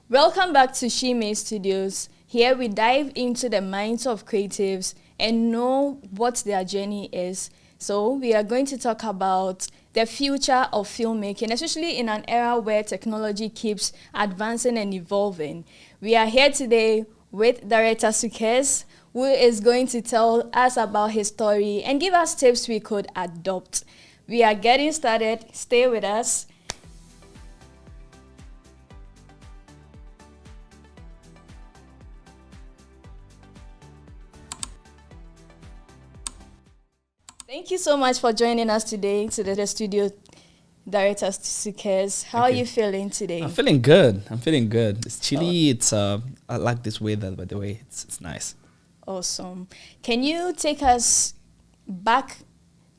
Welcome back to She Made Studios. Here we dive into the minds of creatives and know what their journey is. So we are going to talk about the future of filmmaking, especially in an era where technology keeps advancing and evolving. We are here today with director Sukez, who is going to tell us about his story and give us tips we could adopt. We are getting started. Stay with us. Thank you so much for joining us today to the studio, Director Sukez. How are you feeling today? I'm feeling good. It's chilly. It's I like this weather, by the way. It's nice. Awesome. Can you take us back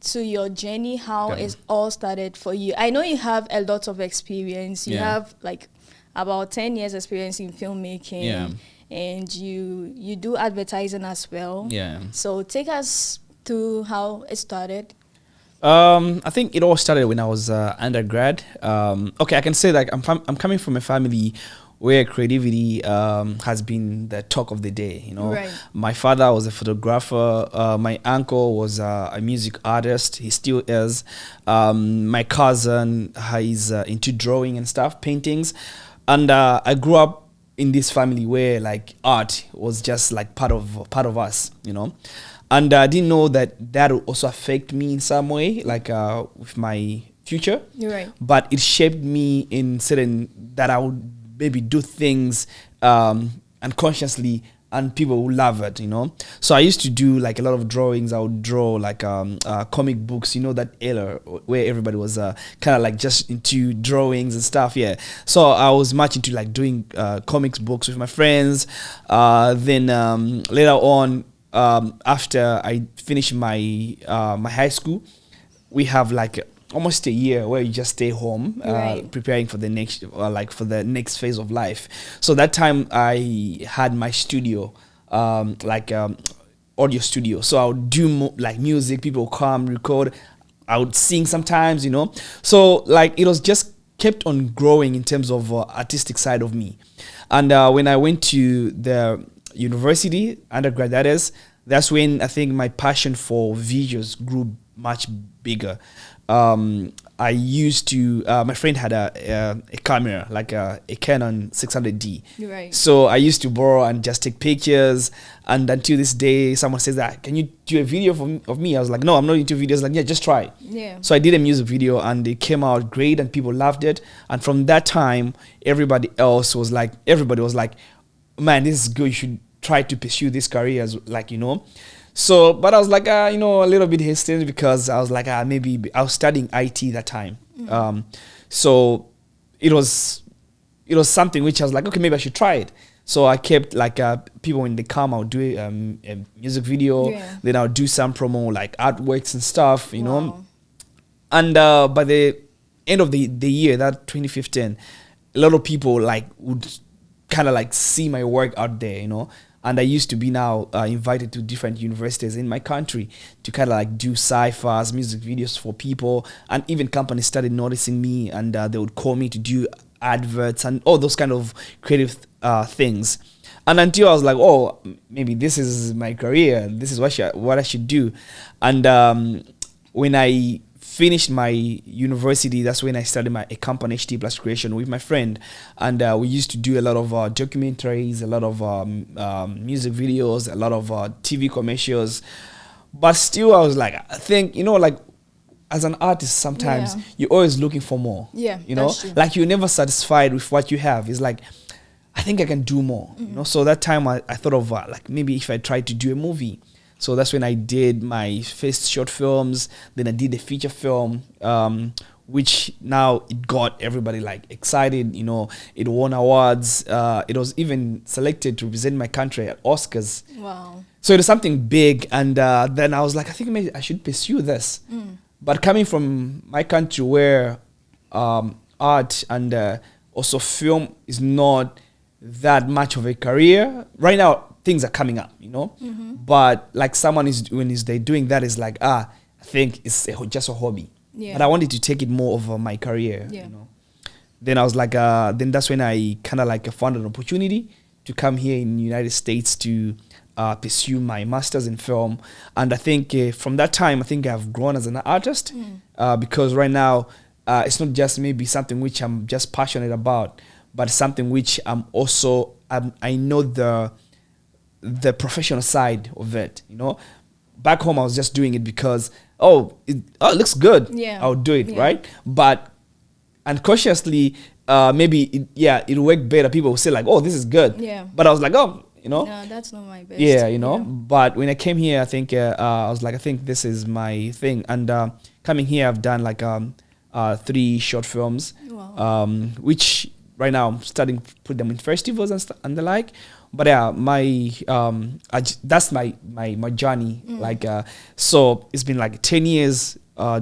to your journey, how it all started for you? I know you have a lot of experience. You have like about 10 years experience in filmmaking. Yeah. And you do advertising as well. Yeah. So take us to how it started. I think it all started when I was undergrad. Okay, I can say that I'm coming from a family where creativity has been the talk of the day. You know, My father was a photographer. My uncle was a music artist. He still is. My cousin is into drawing and stuff, paintings, and I grew up in this family where like art was just like part of us. You know. And I didn't know that would also affect me in some way, like with my future. You're right. But it shaped me in certain that I would maybe do things unconsciously and people would love it, you know. So I used to do like a lot of drawings. I would draw like comic books, you know, that era where everybody was kind of like just into drawings and stuff. Yeah. So I was much into like doing comics books with my friends. Then later on, after I finished my my high school, we have like almost a year where you just stay home, preparing for the next phase of life. So that time I had my studio, audio studio. So I would do like music. People would come record. I would sing sometimes, you know. So like it was just kept on growing in terms of artistic side of me. And when I went to the university, undergrad that is, that's when I think my passion for visuals grew much bigger. I used to, my friend had a camera, like a Canon 600D. Right. So I used to borrow and just take pictures. And until this day, someone says that, can you do a video of me? I was like, no, I'm not into videos. Like, yeah, just try. Yeah. So I did a music video and it came out great and people loved it. And from that time, everybody was like, man, this is good. You should try to pursue this career as like, you know. So, but I was like, a little bit hesitant because I was like, maybe I was studying IT that time. Mm-hmm. So it was something which I was like, okay, maybe I should try it. So I kept like people in the car, I would do a music video. Yeah. Then I would do some promo, like artworks and stuff, you know. And by the end of the year, that 2015, a lot of people like would kind of like see my work out there, you know. And I used to be now invited to different universities in my country to kind of like do sci-fis, music videos for people. And even companies started noticing me and they would call me to do adverts and all those kind of creative things. And until I was like, oh, maybe this is my career. This is what I should do. And when I finished my university, that's when I started a company, HT Plus Creation, with my friend. And we used to do a lot of documentaries, a lot of music videos, a lot of TV commercials. But still, I was like, I think, you know, like as an artist, sometimes you're always looking for more. Yeah, you know, like you're never satisfied with what you have. It's like, I think I can do more. Mm-hmm. You know, so that time I thought of like maybe if I tried to do a movie. So that's when I did my first short films. Then I did a feature film, which now it got everybody like excited. You know, it won awards. It was even selected to represent my country at Oscars. Wow! So it was something big. And then I was like, I think maybe I should pursue this. But coming from my country where art and also film is not that much of a career right now. Things are coming up, you know, but like someone they're doing that is like, I think it's just a hobby. Yeah. But I wanted to take it more over my career, you know. then I was like, then that's when I kind of like found an opportunity to come here in the United States to pursue my master's in film. And I think from that time, I think I've grown as an artist because right now it's not just maybe something which I'm just passionate about, but something which I'm also, I know the professional side of it, you know. Back home, I was just doing it because, it looks good. Yeah. I'll do it, right? But unconsciously, maybe it'll work better. People will say like, oh, this is good. Yeah. But I was like, oh, you know. No, that's not my best. Yeah, you know. But when I came here, I think I was like, I think this is my thing. And coming here, I've done like 3 short films, which right now I'm starting to put them in festivals and the like. But yeah, that's my journey. Like, so it's been like 10 years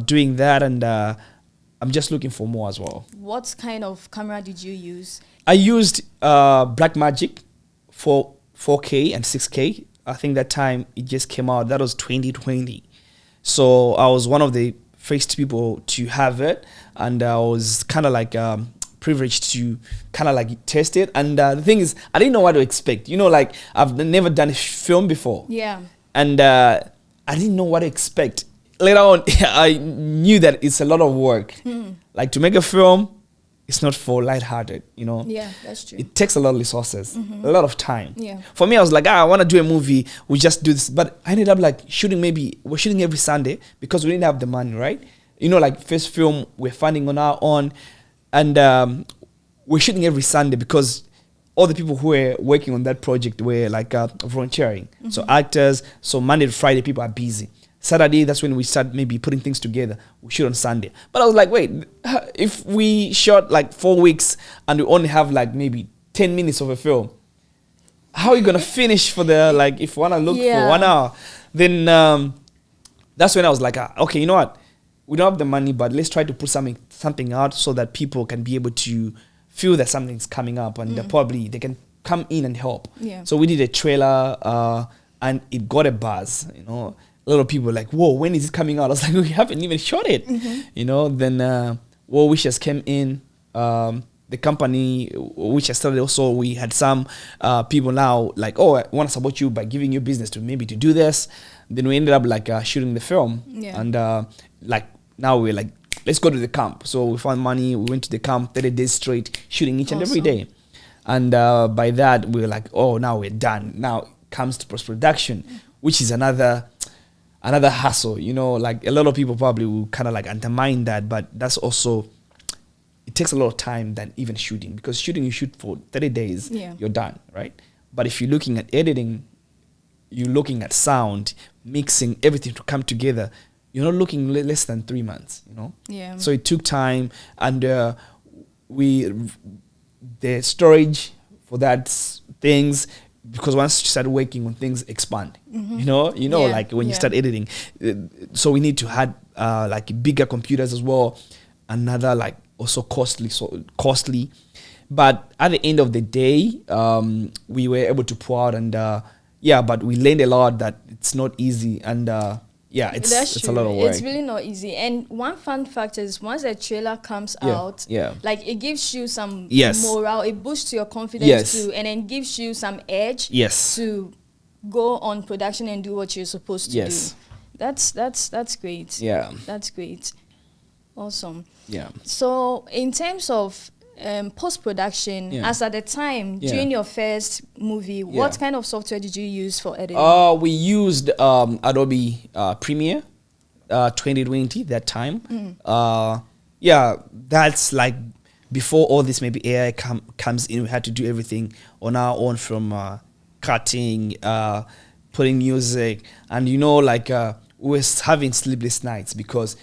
doing that, and I'm just looking for more as well. What kind of camera did you use? I used Blackmagic for 4K and 6K. I think that time it just came out. That was 2020. So I was one of the first people to have it, and I was kind of like privileged to kind of like test it. And the thing is, I didn't know what to expect. You know, like I've never done a film before. Yeah. And I didn't know what to expect. Later on, I knew that it's a lot of work. Like to make a film, it's not for lighthearted, you know. Yeah, that's true. It takes a lot of resources, a lot of time. Yeah. For me, I was like, I want to do a movie. We just do this. But I ended up like we're shooting every Sunday because we didn't have the money, right? You know, like first film, we're funding on our own. And we're shooting every Sunday because all the people who were working on that project were like volunteering. So actors, so Monday to Friday, people are busy. Saturday, that's when we start maybe putting things together. We shoot on Sunday. But I was like, wait, if we shot like 4 weeks and we only have like maybe 10 minutes of a film, how are you going to finish for the, like, if you want to look for 1 hour? Then that's when I was like, okay, you know what? We don't have the money, but let's try to put something out so that people can be able to feel that something's coming up, and probably they can come in and help. Yeah. So we did a trailer, and it got a buzz. You know, a lot of people were like, "Whoa, when is it coming out?" I was like, "We haven't even shot it." You know. Then Well Wishes came in. The company which I started also, we had some people now like, oh, I want to support you by giving you business to maybe to do this. Then we ended up like shooting the film, and like now we're like, let's go to the camp. So we found money, we went to the camp 30 days straight, shooting each and every day. And by that, we were like, oh, now we're done. Now it comes to post-production, which is another hassle. You know, like a lot of people probably will kind of like undermine that, but that's also, it takes a lot of time than even shooting, because shooting, you shoot for 30 days, you're done, right? But if you're looking at editing, you're looking at sound, mixing, everything to come together, you're not looking less than 3 months, you know? Yeah. So it took time, and the storage for that things, because once you start working on things, expand, you know, like when you start editing. So we need to have like bigger computers as well, another like also costly. But at the end of the day, we were able to pour out, and but we learned a lot that it's not easy, and it's a lot of work. It's really not easy. And one fun fact is, once a trailer comes out, like it gives you some morale, it boosts your confidence too, and then gives you some edge to go on production and do what you're supposed to do. That's great. Yeah. That's great. Awesome. Yeah. So in terms of post-production, as at the time during your first movie, what kind of software did you use for editing? We used Adobe Premiere 2020 that time. That's like before all this maybe AI comes in. We had to do everything on our own, from cutting, putting music, and we were having sleepless nights because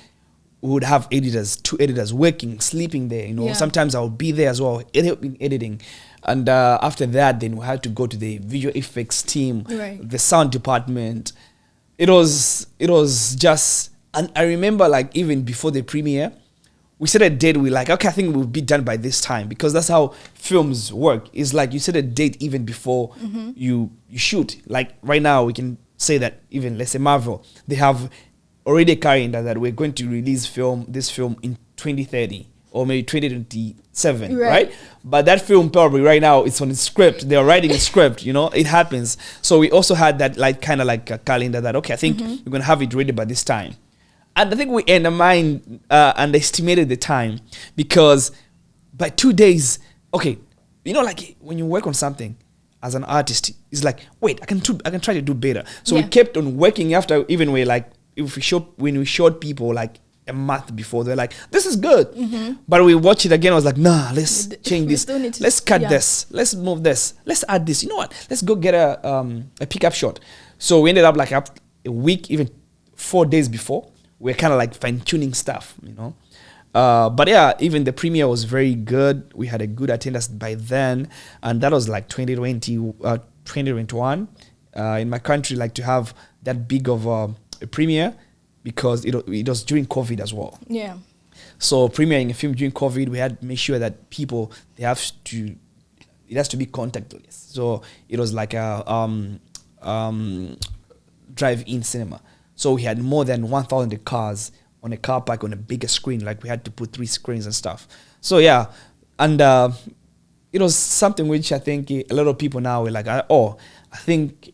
we would have two editors working, sleeping there. Sometimes I would be there as well, editing. And after that, then we had to go to the visual effects team, the sound department. It was just, and I remember like even before the premiere, we set a date. We like, okay, I think we'll be done by this time, because that's how films work. It's like you set a date even before you shoot. Like right now, we can say that even, let's say Marvel, they have already a calendar that we're going to release this film in 2030, or maybe 2027, right? But that film probably right now it's on the script. They're writing a script, you know, it happens. So we also had that like kind of like a calendar that, okay, I think we're going to have it ready by this time. And I think we underestimated the time, because by 2 days, okay, you know, like when you work on something as an artist, it's like, wait, I can try to do better. So we kept on working after, even when we showed people like a month before, they're like, this is good. But we watched it again. I was like, nah, let's change this. Let's cut this. Let's move this. Let's add this. You know what? Let's go get a pickup shot. So we ended up like a week, even 4 days before. We're kind of like fine tuning stuff, you know. But yeah, even the premiere was very good. We had a good attendance by then, and that was like 2021. In my country, like to have that big of a premiere, because it was during COVID as well. Yeah. So premiering a film during COVID, we had to make sure that people, it has to be contactless. So it was like a drive-in cinema. So we had more than 1,000 cars on a car park on a bigger screen. Like we had to put 3 screens and stuff. So yeah, and it was something which I think a lot of people now were like, I think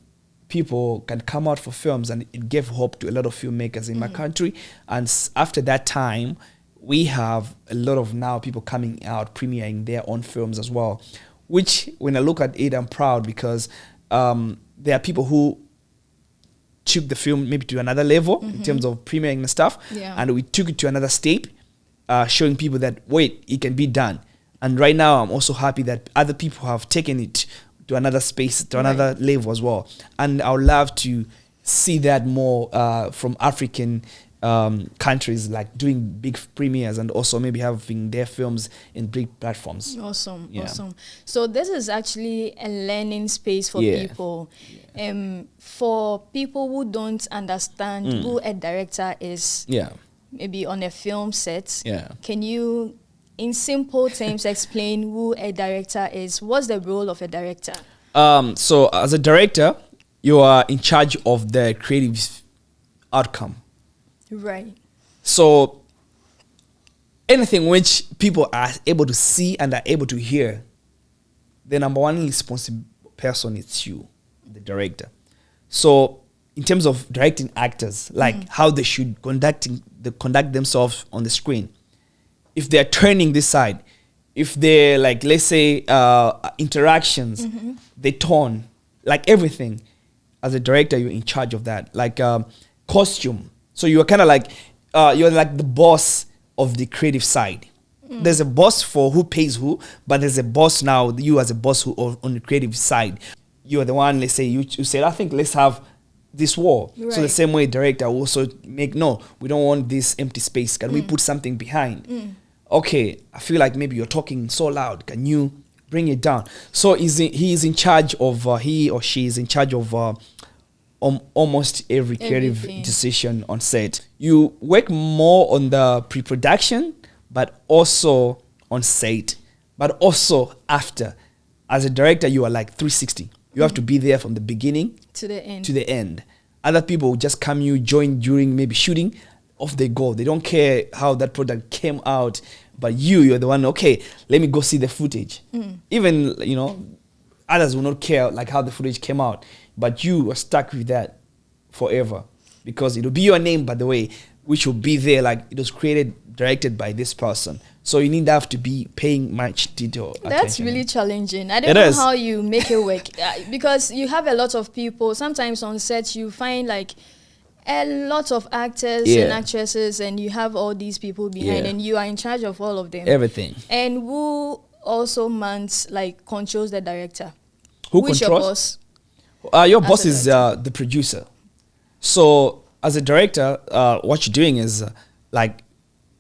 people can come out for films, and it gave hope to a lot of filmmakers in my country. And after that time, we have a lot of now people coming out premiering their own films as well, which when I look at it, I'm proud, because there are people who took the film maybe to another level in terms of premiering and stuff, and we took it to another state, showing people that, wait, it can be done. And right now I'm also happy that other people have taken it to another space, to another level as well. And I would love to see that more from African countries, like doing big premieres, and also maybe having their films in big platforms. Awesome. So this is actually a learning space for people. For people who don't understand who a director is, maybe on a film set, can you, in simple terms, explain who a director is? What's the role of a director? So as a director, you are in charge of the creative outcome. Right. So anything which people are able to see and are able to hear, the number one responsible person is you, the director. So in terms of directing actors, like how they should conduct themselves on the screen, if they're turning this side, if they're like, let's say, interactions, they tone, like everything. As a director, you're in charge of that. Like costume. So you're kind of like, you're like the boss of the creative side. There's a boss for who pays who, but there's a boss now, you as a boss who on the creative side. You're the one, let's say, you said, I think let's have this wall. Right. So the same way director also make, no, we don't want this empty space. Can we put something behind? Okay, I feel like maybe you're talking so loud. Can you bring it down? So he is in charge of, he or she is in charge of almost every creative decision on set. You work more on the pre-production, but also on set, but also after. As a director, you are like 360. You have to be there from the beginning to the end. Other people will just come, join during maybe shooting, off they go. They don't care how that product came out, but you're the one, okay, let me go see the footage. Even, others will not care like how the footage came out, but you are stuck with that forever, because it'll be your name, by the way, which will be there, like it was directed by this person. So you need to have to be paying much detail attention. That's really challenging. I don't know how you make it work, because you have a lot of people. Sometimes on set you find like a lot of actors and actresses, and you have all these people behind, and you are in charge of all of them. Everything. And who also controls the director? Who controls? Your boss? Your boss is the producer. So as a director, what you're doing is like,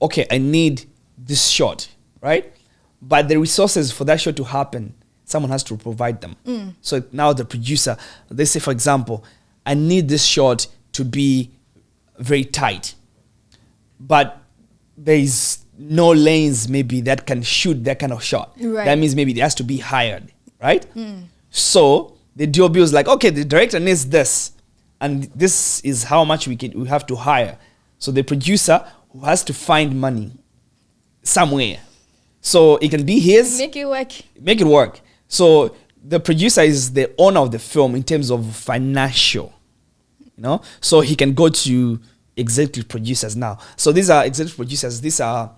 okay, I need this shot, right? But the resources for that shot to happen, someone has to provide them. So now the producer, they say, for example, I need this shot to be very tight, but there is no lanes maybe that can shoot that kind of shot. Right. That means maybe it has to be hired, right? So the DOB was like, okay, the director needs this, and this is how much we have to hire. So the producer who has to find money somewhere, So it can be his. Make it work. Make it work. So the producer is the owner of the film in terms of financial, so he can go to executive producers now. So these are executive producers. These are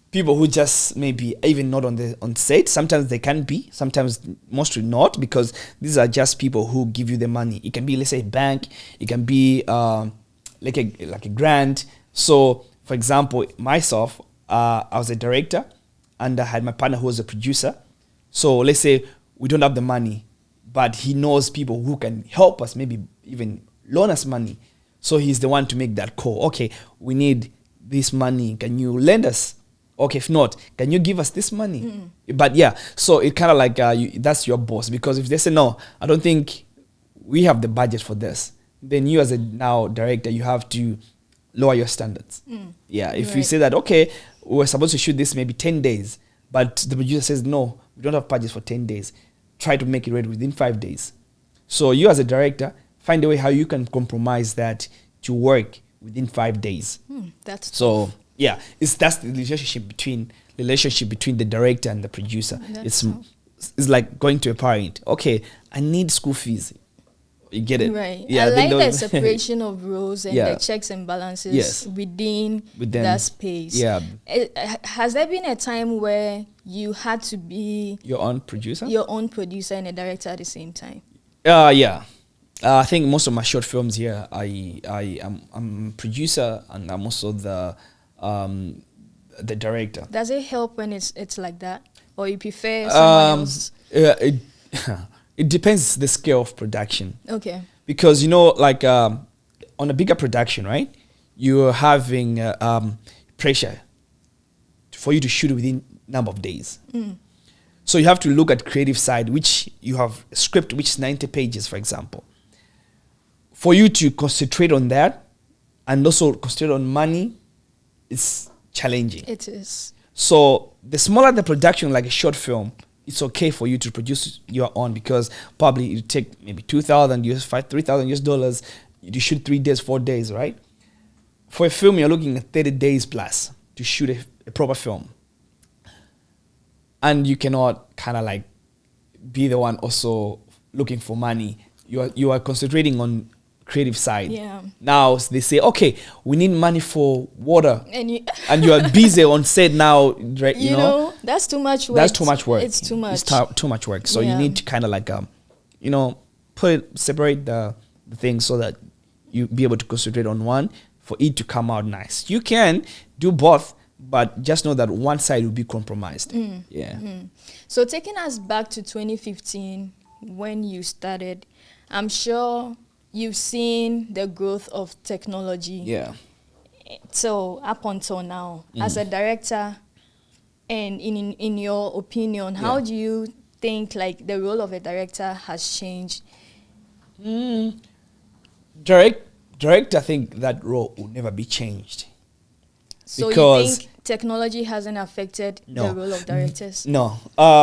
people who just maybe even not on set. Sometimes they can be, sometimes mostly not, because these are just people who give you the money. It can be, let's say, a bank. It can be like a grant. So for example, myself, I was a director and I had my partner who was a producer. So let's say we don't have the money, but he knows people who can help us, maybe even loan us money. So he's the one to make that call. Okay, we need this money. Can you lend us? Okay, if not, can you give us this money? But yeah, so it kind of like that's your boss, because if they say, no, I don't think we have the budget for this, then you as a now director, you have to lower your standards. Yeah, if you say that, okay, we're supposed to shoot this maybe 10 days, but the producer says, no, we don't have budget for 10 days. Try to make it ready within 5 days. So you as a director, find a way how you can compromise that to work within 5 days. That's so tough. Yeah, that's the relationship between the director and the producer. It's like going to a parent. Okay, I need school fees. You get it? Right. Yeah, I like the separation of roles and the checks and balances within that space. Yeah. Has there been a time where you had to be your own producer and a director at the same time? Yeah. I think most of my short films here, I'm a producer and I'm also the director. Does it help when it's like that, or you prefer someone else? It depends the scale of production. Okay. Because like on a bigger production, right? You're having pressure for you to shoot within number of days. So you have to look at creative side, which you have a script which is 90 pages, for example. For you to concentrate on that and also concentrate on money, it's challenging. It is. So the smaller the production, like a short film, it's okay for you to produce your own, because probably you take maybe $2,000 $3,000 US. You shoot 3 days, 4 days, right? For a film, you're looking at 30 days plus to shoot a proper film. And you cannot kind of like be the one also looking for money. You are concentrating on creative side. Yeah. Now they say, okay, we need money for water, and you are busy on set now. Right, you know, that's too much work. That's too much work. It's too much. It's too much work. So you need to kind of like separate the things so that you be able to concentrate on one for it to come out nice. You can do both, but just know that one side will be compromised. So taking us back to 2015 when you started, I'm sure you've seen the growth of technology. Yeah. So up until now, as a director, and in your opinion, how do you think like the role of a director has changed? Director, I think that role will never be changed. So you think technology hasn't affected the role of directors? No,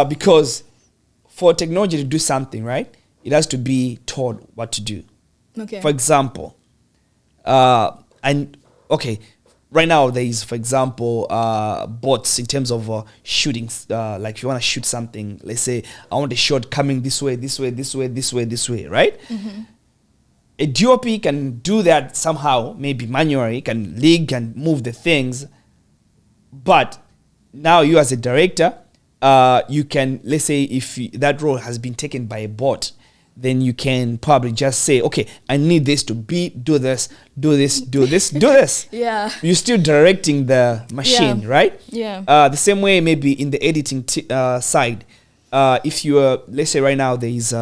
because for technology to do something, right, it has to be told what to do. Okay. For example, right now there is, for example, bots in terms of shooting. Like if you want to shoot something, let's say I want a shot coming this way, right? A DOP can do that somehow, maybe manually, can rig and move the things. But now you as a director, you can, let's say if that role has been taken by a bot, then you can probably just say, okay, I need this to do this. Yeah. You're still directing the machine, right? Yeah. The same way maybe in the editing side, if you are, let's say right now there is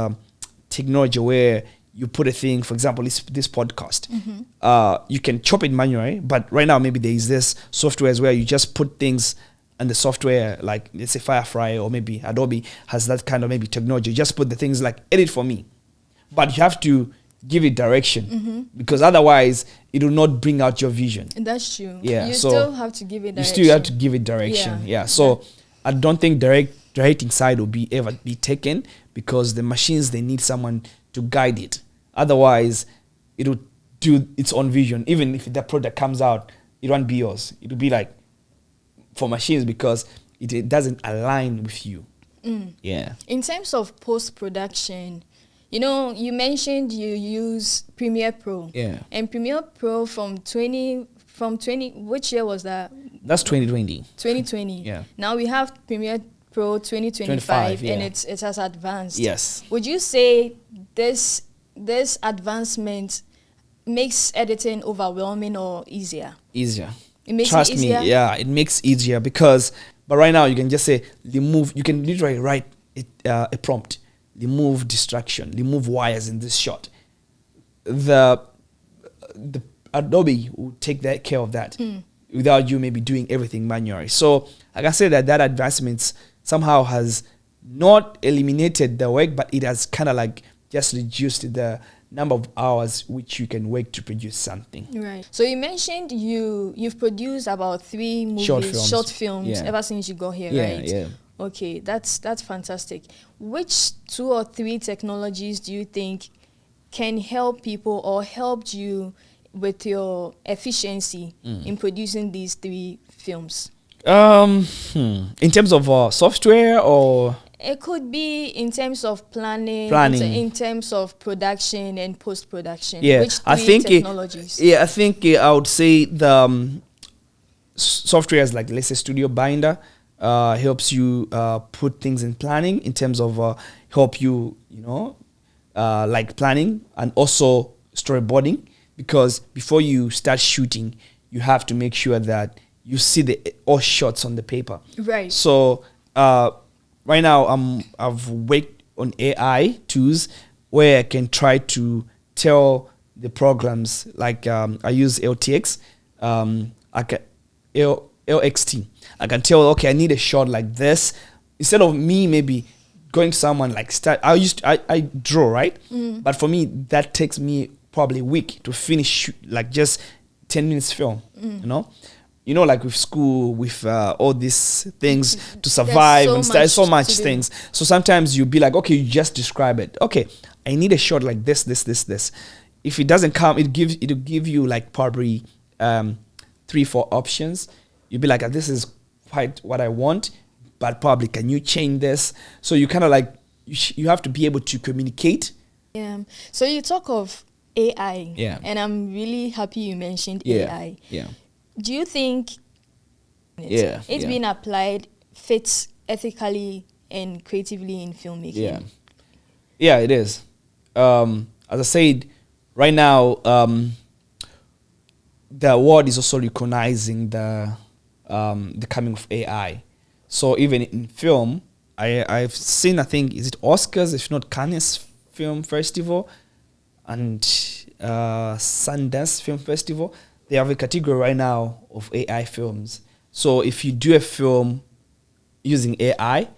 technology where you put a thing, for example, this podcast. You can chop it manually, but right now maybe there is this software where you just put things and the software, like let's say Firefly or maybe Adobe has that kind of maybe technology. You just put the things like edit for me, but you have to give it direction because otherwise it will not bring out your vision. That's true. Yeah, you so still have to give it direction. You still have to give it direction. Yeah. So I don't think directing side will ever be taken, because the machines, they need someone to guide it. Otherwise, it will do its own vision. Even if the product comes out, it won't be yours. It will be like for machines, because it doesn't align with you. Yeah. In terms of post-production, you mentioned you use Premiere Pro. Yeah. And Premiere Pro from 20, which year was that? That's 2020. 2020. Yeah. Now we have Premiere Pro 2025, yeah. and it has advanced. Yes. Would you say this advancement makes editing overwhelming or easier? Easier. It makes Trust it easier? me, yeah, it makes easier because, but right now you can just say remove. You can literally write a prompt, remove distraction, remove wires in this shot. The Adobe will take that care of that without you maybe doing everything manually. So I can say that advancement somehow has not eliminated the work, but it has kind of like just reduced the number of hours which you can work to produce something. Right. So you mentioned you've produced about 3 movies, short films ever since you got here, right? Yeah. Okay, that's fantastic. Which 2 or 3 technologies do you think can help people or helped you with your efficiency in producing these 3 films? In terms of software, or it could be in terms of planning. In terms of production and post-production. Yeah, which 3 I think technologies? I think I would say the software is like, let's say, Studio Binder helps you put things in planning in terms of help you, like planning and also storyboarding, because before you start shooting, you have to make sure that you see all shots on the paper. Right. So right now I've worked on AI tools where I can try to tell the programs, like I use LTX, LXT. I can tell, okay, I need a shot like this. Instead of me maybe going to someone like I draw, right? But for me, that takes me probably a week to finish like just 10 minutes film, like with school, with all these things to survive and so much things. So sometimes you'll be like, okay, you just describe it. Okay, I need a shot like this. If it doesn't come, it'll give you like probably 3-4 options. You'll be like, this is quite what I want, but probably can you change this? So you kind of like, you have to be able to communicate. Yeah. So you talk of AI. Yeah. And I'm really happy you mentioned AI. Yeah. Do you think it's being applied fits ethically and creatively in filmmaking? Yeah, it is. As I said, right now, the world is also recognizing the coming of AI. So even in film, I've seen, I think, is it Oscars, if not Cannes Film Festival and Sundance Film Festival, they have a category right now of AI films. So if you do a film using AI,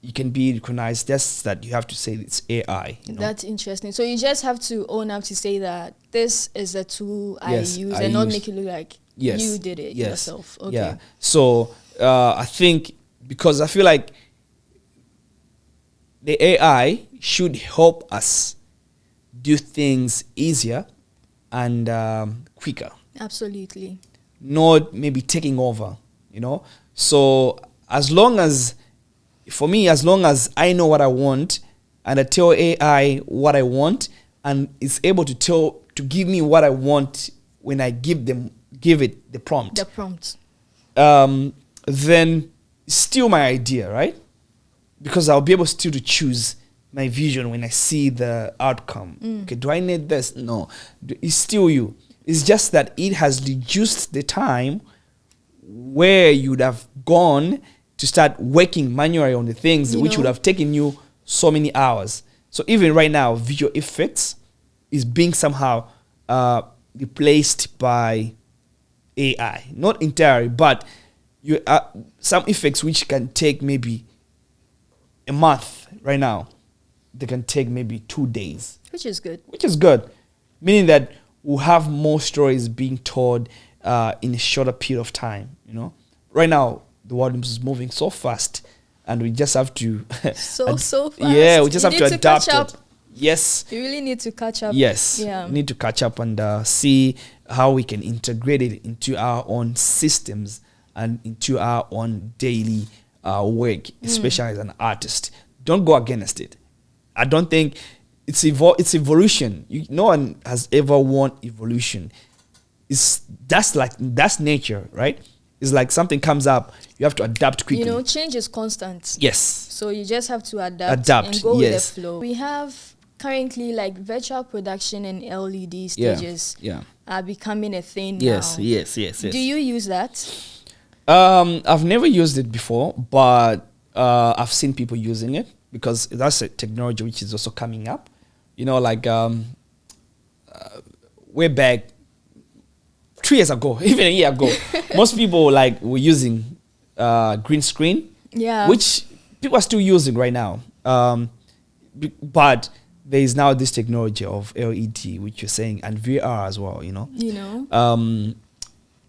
you can be recognized. Just that you have to say it's AI. That's interesting. So you just have to own up to say that this is a tool I use and not make it look like you did it yourself. Okay. Yeah. So I think, because I feel like the AI should help us do things easier and quicker. Absolutely. Not maybe taking over, So as long as I know what I want and I tell AI what I want and it's able to give me what I want when I give it the prompt. Then it's still my idea, right? Because I'll be able still to choose my vision when I see the outcome. Okay, do I need this? No. It's still you. It's just that it has reduced the time where you would have gone to start working manually on the things which would have taken you so many hours. So even right now, visual effects is being somehow replaced by AI. Not entirely, but some effects which can take maybe a month right now, they can take maybe 2 days. Which is good. Meaning that we'll have more stories being told in a shorter period of time, Right now, the world is moving so fast and we just have to... so fast. Yeah, we just have to adapt it. Yes. You really need to catch up. Yes. Yeah. We need to catch up and see how we can integrate it into our own systems and into our own daily work, especially as an artist. Don't go against it. I don't think it's evolution. No one has ever won evolution. That's nature, right? It's like something comes up, you have to adapt quickly. You know, change is constant. Yes. So you just have to adapt and go with the flow. We have currently like virtual production and LED stages are becoming a thing now. Yes. Do you use that? I've never used it before, but I've seen people using it because that's a technology which is also coming up. You know, like way back 3 years ago, even a year ago, most people like were using green screen, which people are still using right now. But there is now this technology of LED, which you're saying, and VR as well. You know,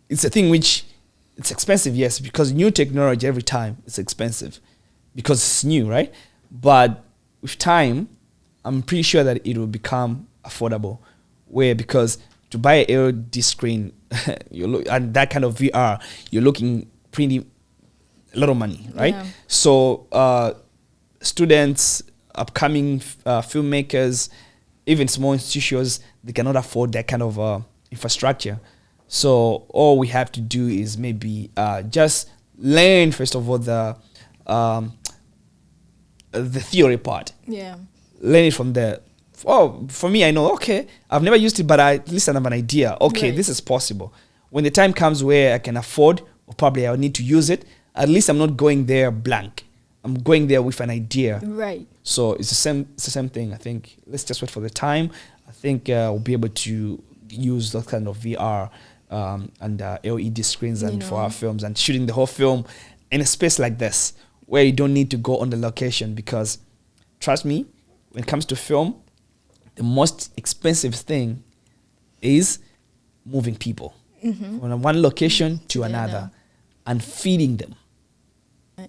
it's a thing which it's expensive, yes, because new technology every time it's expensive because it's new, right? But with time, I'm pretty sure that it will become affordable. Because to buy an LED screen, and that kind of VR, you're looking a lot of money, right? Yeah. So students, upcoming filmmakers, even small institutions, they cannot afford that kind of infrastructure. So all we have to do is maybe just learn first of all the theory part. Yeah. Learn it from there. Oh, for me, I know, okay, I've never used it, but at least I have an idea. Okay, this is possible. When the time comes where I can afford, or probably I'll need to use it, at least I'm not going there blank. I'm going there with an idea. Right. So it's the same thing. I think let's just wait for the time. I think we'll be able to use that kind of VR and LED screens and for our films and shooting the whole film in a space like this where you don't need to go on the location, because trust me, when it comes to film, the most expensive thing is moving people from one location to another and feeding them.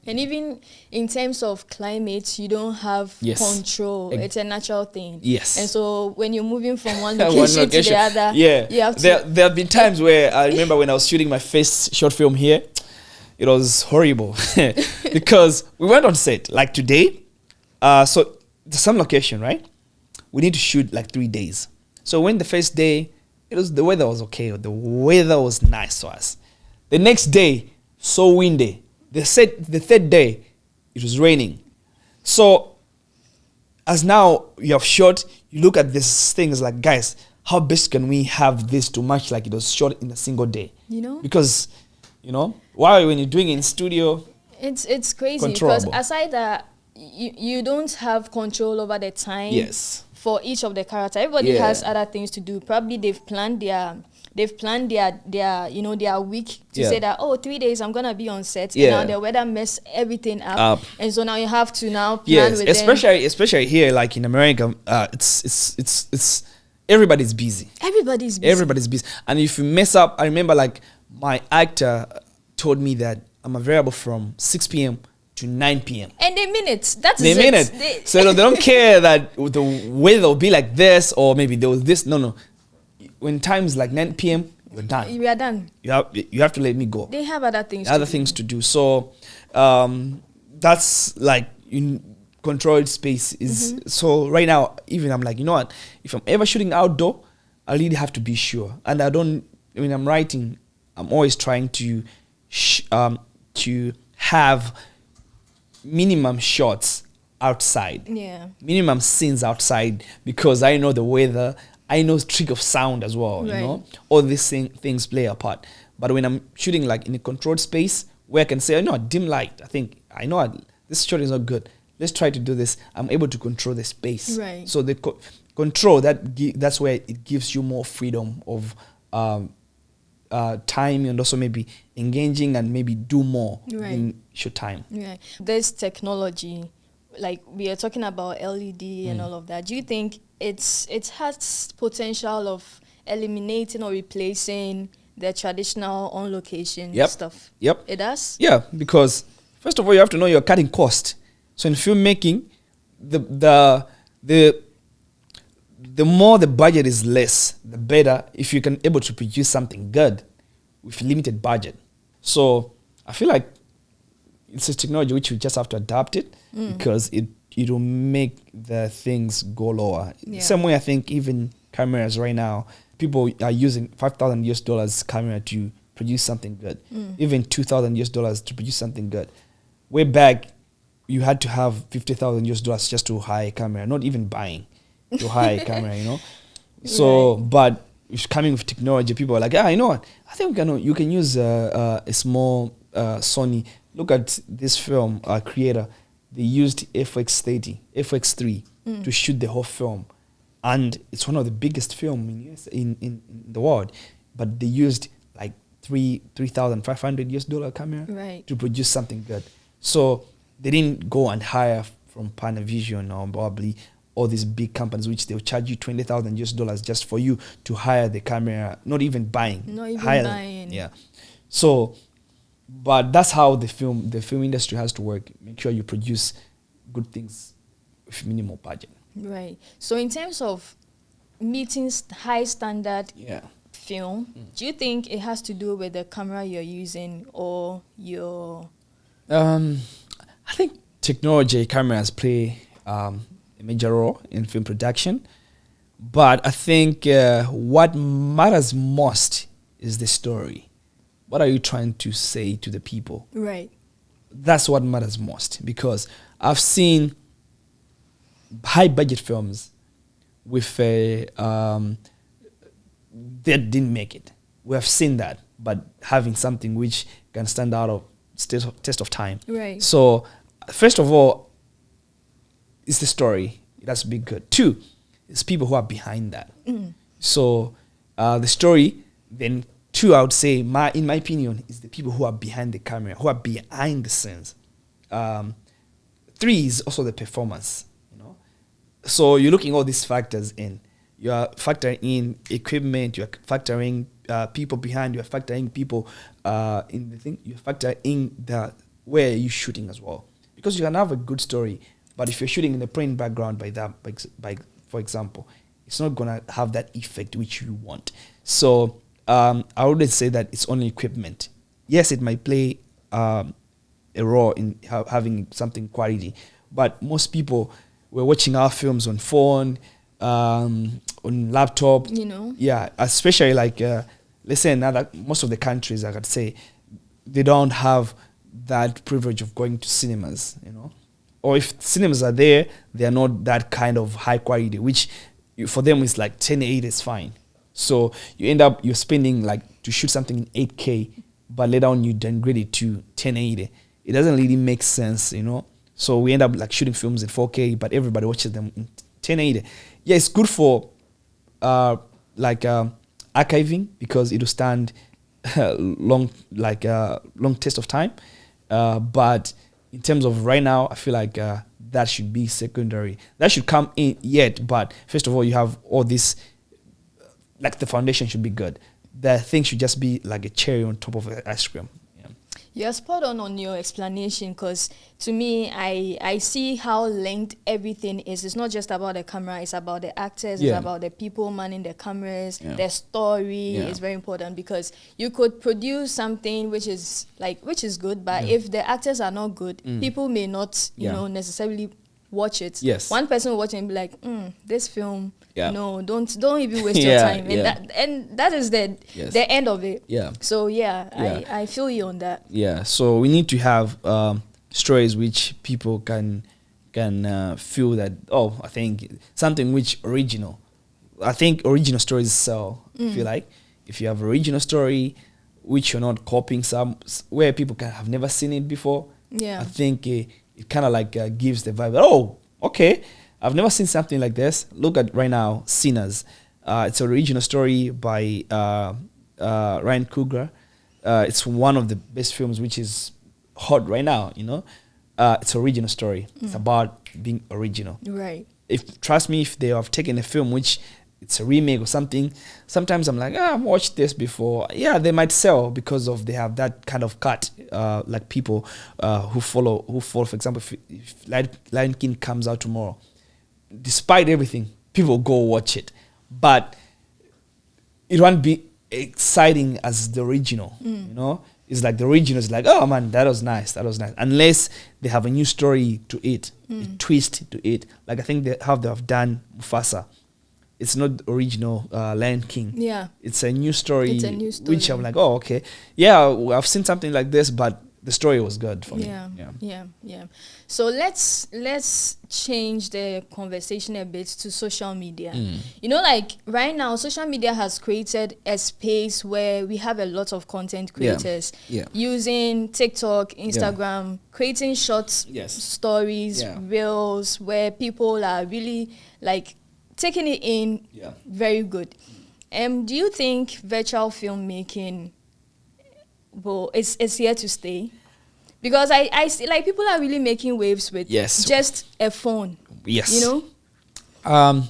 And even in terms of climate, you don't have control. It's a natural thing. Yes. And so when you're moving from one location, to the other, you have to... There have been times where I remember when I was shooting my first short film here, it was horrible because we went on set like today. So some location, right? We need to shoot like 3 days. So when the first day, the weather was okay. The weather was nice to us. The next day, so windy. The third day, it was raining. So as now you have shot, you look at these things like, guys, how best can we have this to match like it was shot in a single day? You know? Because, why when you're doing it in studio, it's crazy because aside that, you don't have control over the time. Yes. For each of the characters, everybody has other things to do. Probably they've planned their week to say that 3 days I'm gonna be on set. And now the weather mess everything up, and so now you have to now plan with especially here, like in America, it's everybody's busy. Everybody's busy, and if you mess up, I remember like my actor told me that I'm available from 6 p.m. to 9 p.m. And they mean it. They mean it. So they don't care that the weather will be like this or maybe there was this. No. When time's like 9 p.m., you're done. We are done. You have to let me go. They have other things to do. So that's like in controlled space is so right now, even I'm like, you know what? If I'm ever shooting outdoor, I really have to be sure. And when I'm writing, I'm always trying to have minimum shots outside, minimum scenes outside, because I know the weather, I know trick of sound as well, all these things play a part. But when I'm shooting like in a controlled space where I can say, dim light, I know this shot is not good, let's try to do this, I'm able to control the space. Right. So the control, that's where it gives you more freedom of time, and also maybe engaging and maybe do more in short time. Yeah. This technology, like we are talking about LED and all of that, do you think it has potential of eliminating or replacing the traditional on location stuff? Yep. It does? Yeah, because first of all, you have to know you're cutting cost. So in filmmaking, the more the budget is less, the better if you can able to produce something good with limited budget. So I feel like it's a technology which you just have to adapt it because it'll make the things go lower. Yeah. Same way I think even cameras right now, people are using $5,000 camera to produce something good. Even $2,000 to produce something good. Way back, you had to have $50,000 just to hire a camera, not even buying, to hire a camera, you know. So, but it's coming with technology. People are like, you know what? I think you can use a small Sony. Look at this film creator. They used FX3 to shoot the whole film, and it's one of the biggest film in the world. But they used like $3,500 camera to produce something good. So they didn't go and hire from Panavision or probably all these big companies, which they'll charge you $20,000 just for you to hire the camera, not even buying. Buying. Yeah. So, but that's how the film industry has to work. Make sure you produce good things with minimal budget. Right. So in terms of meeting high standard film, do you think it has to do with the camera you're using or your... I think technology, cameras play a major role in film production. But I think what matters most is the story. What are you trying to say to the people? Right. That's what matters most, because I've seen high budget films with that didn't make it. We have seen that, but having something which can stand out of test of time. Right. So first of all, it's the story. It has to be good. Two, it's people who are behind that. So the story, then two, I would say, in my opinion, is the people who are behind the camera, who are behind the scenes. Three is also the performance. So you're looking at all these factors in. You are factoring in equipment. You are factoring people behind. You are factoring people in the thing. You factor in the where you're shooting as well, because you can have a good story, but if you're shooting in a plain background for example, it's not gonna have that effect which you want. So I would say that it's only equipment. Yes, it might play a role in having something quality, but most people were watching our films on phone, on laptop. Yeah, especially like let's say most of the countries, I could say, they don't have that privilege of going to cinemas, or if cinemas are there, they are not that kind of high quality, which for them is like 1080 is fine. So you end up, you're spending like to shoot something in 8K, but later on you downgrade it to 1080. It doesn't really make sense, So we end up like shooting films in 4K, but everybody watches them in 1080. Yeah, it's good for archiving, because it'll stand long test of time. But in terms of right now, I feel like that should be secondary. That should come in yet, but first of all, you have all this, like the foundation should be good. The thing should just be like a cherry on top of an ice cream. You're spot on your explanation, because to me, I see how linked everything is. It's not just about the camera, it's about the actors, it's about the people manning the cameras, the story is very important, because you could produce something which is good, but if the actors are not good, people may not, necessarily watch it. Yes. One person will watch it and be like, this film, no, don't even waste your time. And that is the end of it. Yeah. So I feel you on that. Yeah. So we need to have stories which people can feel that, I think something which original. I think original stories sell. I feel like if you have original story which you're not copying where people have never seen it before. I think it kind of like gives the vibe. Okay, I've never seen something like this. Look at right now, Sinners. It's an original story by Ryan Coogler. It's one of the best films which is hot right now. It's an original story. It's about being original. Right. Trust me, if they have taken a film which it's a remake or something, sometimes I'm like, I've watched this before. Yeah, they might sell because they have that kind of cut, like people who follow. For example, if Lion King comes out tomorrow, despite everything, people go watch it, but it won't be exciting as the original. It's like the original is like, oh man, that was nice, unless they have a new story to it, a twist to it. Like I think they have done Mufasa. It's not the original Lion King. Yeah. It's a new story. It's a new story. Which I'm like, oh, okay. Yeah, I've seen something like this, but the story was good for me. Yeah. So let's change the conversation a bit to social media. You know, like right now, social media has created a space where we have a lot of content creators using TikTok, Instagram, creating short stories, reels, where people are really like taking it in very good. Do you think virtual filmmaking is here to stay? Because I see like people are really making waves with just a phone. Yes. You know?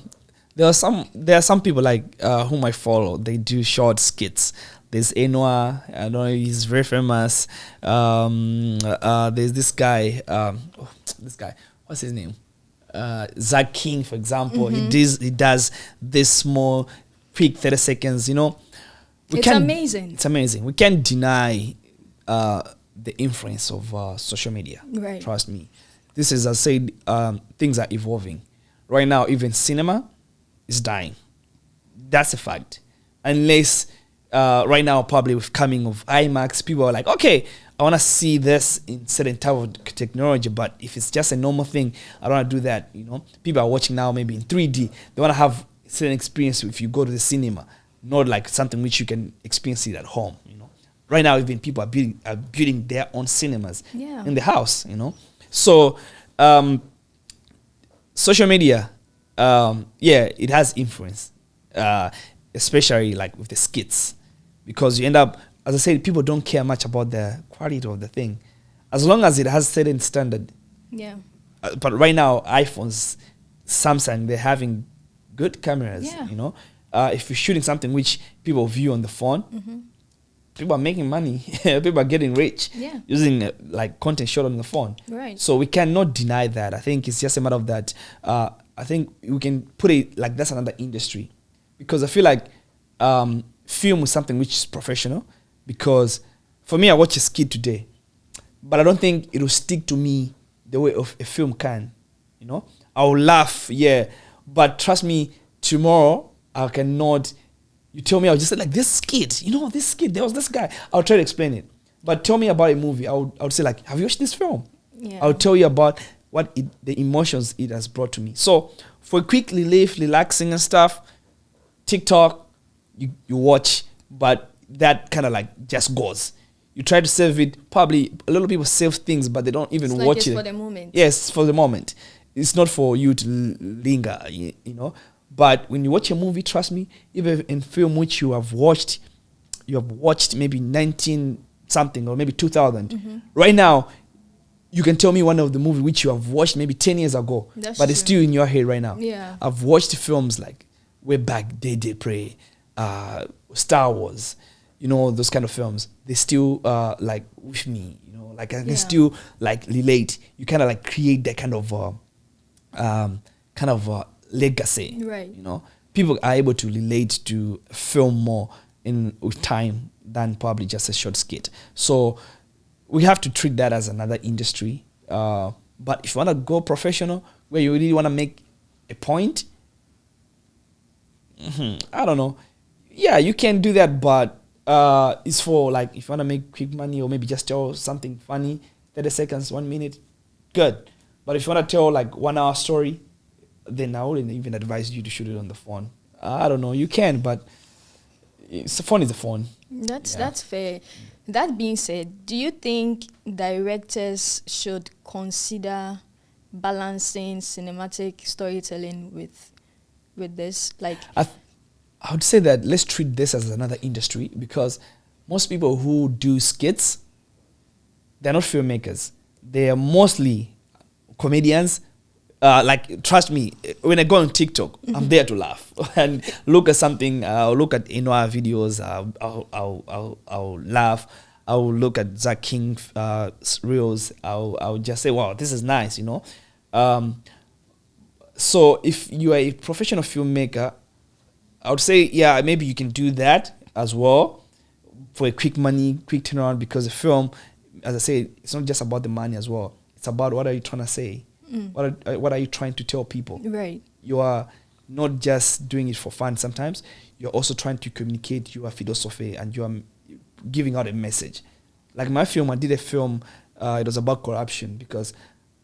There are some people like whom I follow. They do short skits. There's Enwa, I don't know, he's very famous. There's this guy, what's his name? Zach King, for example. He does this small, quick 30 seconds, you know. It's amazing. It's amazing. We can't deny the influence of social media. Right. Trust me. This is, as I said, things are evolving. Right now, even cinema is dying. That's a fact. Unless right now, probably with coming of IMAX, people are like, okay, I want to see this in certain type of technology, but if it's just a normal thing, I don't want to do that. You know, people are watching now maybe in 3D. They want to have certain experience if you go to the cinema, not like something which you can experience it at home. You know, right now even people are building their own cinemas in the house. You know, so social media, it has influence, especially like with the skits, because you end up, as I said, people don't care much about the quality of the thing, as long as it has certain standard. Yeah. But right now, iPhones, Samsung, they're having good cameras. Yeah. You know, if you're shooting something which people view on the phone, people are making money. People are getting rich using like content shot on the phone. Right. So we cannot deny that. I think it's just a matter of that. I think we can put it like that's another industry, because I feel like film is something which is professional. Because for me, I watch a skit today, but I don't think it will stick to me the way of a film can. You know, I'll laugh, but trust me, tomorrow I cannot. You tell me, I'll just say like this skit. You know, this skit. There was this guy. I'll try to explain it. But tell me about a movie. I would say like, have you watched this film? Yeah. I'll tell you about the emotions it has brought to me. So for quick relief, relaxing and stuff, TikTok, you watch, but that kind of like just goes. You try to save it. Probably a lot of people save things, but they don't even watch it. For the moment. Yes, for the moment. It's not for you to linger, you know. But when you watch a movie, trust me, even in film which you have watched maybe 19 something or maybe 2000. Right now, you can tell me one of the movie which you have watched maybe 10 years ago, but it's still in your head right now. Yeah. I've watched films like way back, Day Pray, Star Wars, you know, those kind of films. They still like with me, you know, like I can still like relate. You kind of like create that kind of legacy, right? You know, people are able to relate to film more with time than probably just a short skit. So we have to treat that as another industry. But if you want to go professional, where you really want to make a point, I don't know. Yeah, you can do that, but it's for like if you want to make quick money or maybe just tell something funny, 30 seconds, 1 minute, good. But if you want to tell like 1 hour story, then I wouldn't even advise you to shoot it on the phone. I don't know, you can, but the phone is a phone. That's fair. That being said, do you think directors should consider balancing cinematic storytelling with this? Like, I would say that let's treat this as another industry, because most people who do skits, they're not filmmakers. They are mostly comedians. Like, trust me, when I go on TikTok, I'm there to laugh and look at something. I'll look at Inoa videos. I'll laugh. I'll look at Zach King reels. I'll just say, wow, this is nice, you know. So if you are a professional filmmaker, I would say, yeah, maybe you can do that as well. for a quick money, quick turnaround, because the film, as I say, it's not just about the money as well. It's about what are you trying to say? What are you trying to tell people? Right. You are not just doing it for fun. Sometimes you're also trying to communicate your philosophy, and you are giving out a message. Like my film, I did a film, it was about corruption, because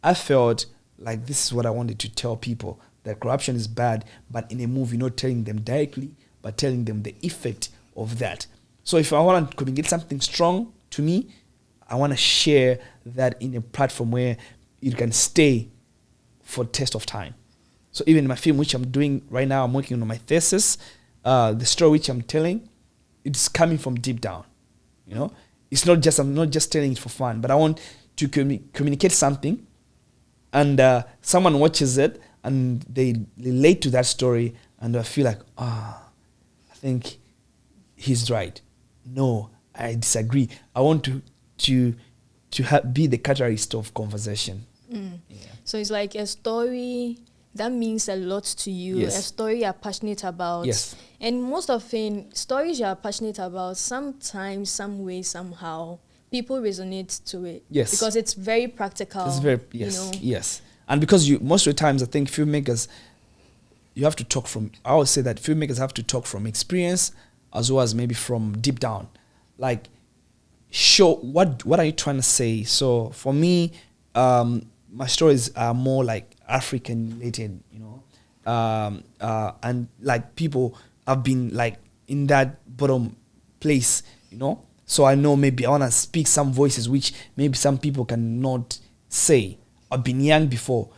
I felt like this is what I wanted to tell people, that corruption is bad, but in a movie, not telling them directly, but telling them the effect of that. So if I want to communicate something strong to me, I want to share that in a platform where it can stay for test of time. So even in my film, which I'm doing right now, I'm working on my thesis, the story which I'm telling, it's coming from deep down. You know, I'm not just telling it for fun, but I want to communicate something, and someone watches it and they relate to that story, and I feel like, I think he's right. No, I disagree. I want to be the catalyst of conversation. Yeah. So it's like a story that means a lot to you, Yes. a story you're passionate about. Yes. And most often, stories you're passionate about, sometimes, some way, somehow, people resonate to it. Yes. Because it's very practical. It's very, yes. And because most of the times, I think filmmakers, you have to talk from, I would say that filmmakers have to talk from experience as well as maybe from deep down. Like, show what are you trying to say? So for me, my stories are more like African related, you know, and like people have been like in that bottom place, you know. So I know maybe I want to speak some voices which maybe some people cannot say. I've been young before,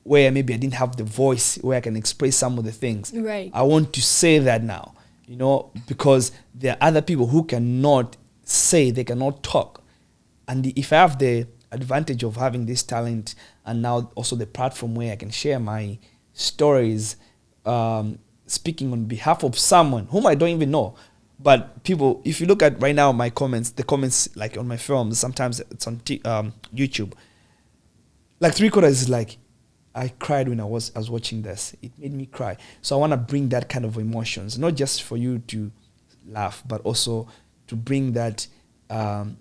where maybe I didn't have the voice where I can express some of the things. Right. I want to say that now, you know, because there are other people who cannot say, they cannot talk. And if I have the advantage of having this talent and now also the platform where I can share my stories, speaking on behalf of someone whom I don't even know. But people, if you look at right now my comments, the comments like on my films, sometimes it's on YouTube, like 3/4 is like, I cried when I was watching this. It made me cry. So I want to bring that kind of emotions, not just for you to laugh, but also to bring that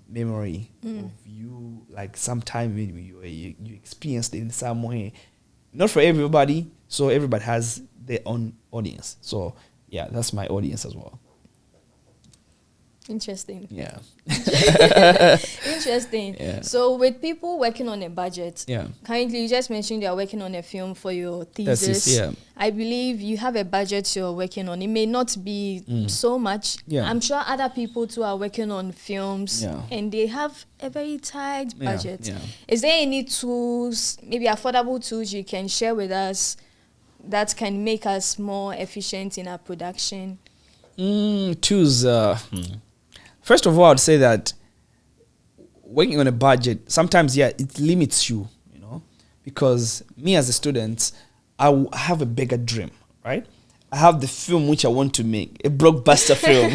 memory of you, like sometime you experienced it in some way. Not for everybody, so everybody has their own audience. So yeah, that's my audience as well. Interesting. Yeah. Interesting. Yeah. So with people working on a budget, Yeah. currently you just mentioned you are working on a film for your thesis. Yeah. I believe you have a budget you're working on. It may not be so much. Yeah. I'm sure other people too are working on films and they have a very tight budget. Yeah. Is there any tools, maybe affordable tools you can share with us that can make us more efficient in our production? Tools. First of all, I'd say that working on a budget, sometimes, it limits you, you know, because me as a student, I have a bigger dream, right? I have the film which I want to make, a blockbuster film,